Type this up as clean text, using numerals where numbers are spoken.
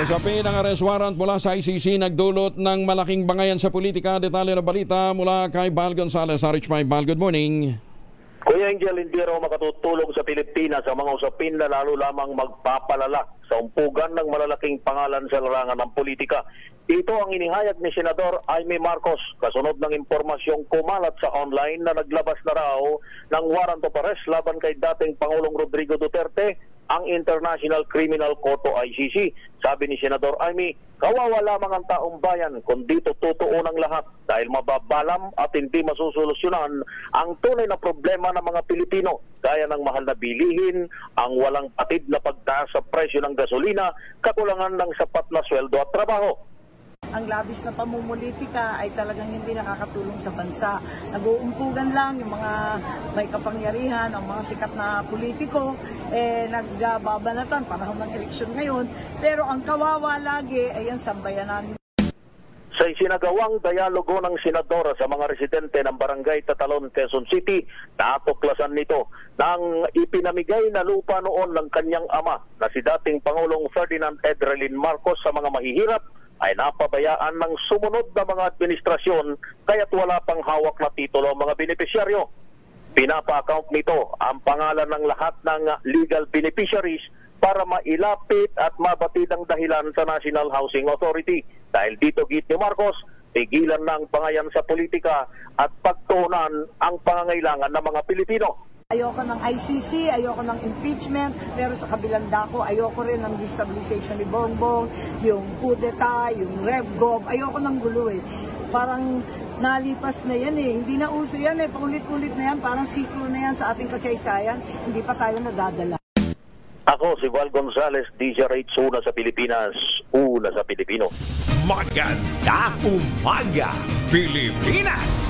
Usapin ang arrest warrant mula sa ICC nagdulot ng malaking bangayan sa politika. Detalye na balita mula kay Val Gonzales. RH5 Val, good morning. Kuya Angel, hindi raw makatutulong sa Pilipinas sa mga usapin na lalo lamang magpapalala sa umpugan ng malalaking pangalan sa larangan ng politika. Ito ang inihayag ni Senador Jaime Marcos kasunod ng impormasyong kumalat sa online na naglabas na raw ng warrant of arrest laban kay dating Pangulong Rodrigo Duterte ang International Criminal Court o ICC. Sabi ni Senador Jaime, kawawa lamang ang taong bayan kung dito totoo ng lahat dahil mababalam at hindi masusolusyonan ang tunay na problema ng mga Pilipino gaya ng mahal na bilihin, ang walang patid na pagtaas sa presyo ng gasolina, kakulangan ng sapat na sweldo at trabaho. Ang labis na pamumulitika ay talagang hindi nakakatulong sa bansa. Nag-uumpugan lang yung mga may kapangyarihan, ang mga sikat na politiko, nagbabanatan, panahon ng eleksyon ngayon. Pero ang kawawa lagi ay ang sambayanan. Sa isinagawang dialogo ng senadora sa mga residente ng Barangay Tatalon, Quezon City, natuklasan nito ng ipinamigay na lupa noon ng kanyang ama na si dating Pangulong Ferdinand Edrelin Marcos sa mga mahihirap ay napabayaan ng sumunod na mga administrasyon kaya't wala pang hawak na titulo ang mga benepisyaryo. Pinapa-account nito ang pangalan ng lahat ng legal beneficiaries para mailapit at mabatid ang dahilan sa National Housing Authority. Dahil dito git ni Marcos, tigilan ng pangayan sa politika at pagtuunan ang pangangailangan ng mga Pilipino. Ayoko ng ICC, ayoko ng impeachment, pero sa kabilang dako, ayoko rin ng destabilization ni Bongbong, yung coup d'etat, yung RevGov, ayoko ng gulo eh. Parang nalipas na yan eh, hindi na uso yan eh, paulit-ulit na yan, parang siklo na yan sa ating kasaysayan, hindi pa tayo nadadala. Ako si Val Gonzales, DZRH, una sa Pilipinas, una sa Pilipino. Magandang umaga, Pilipinas!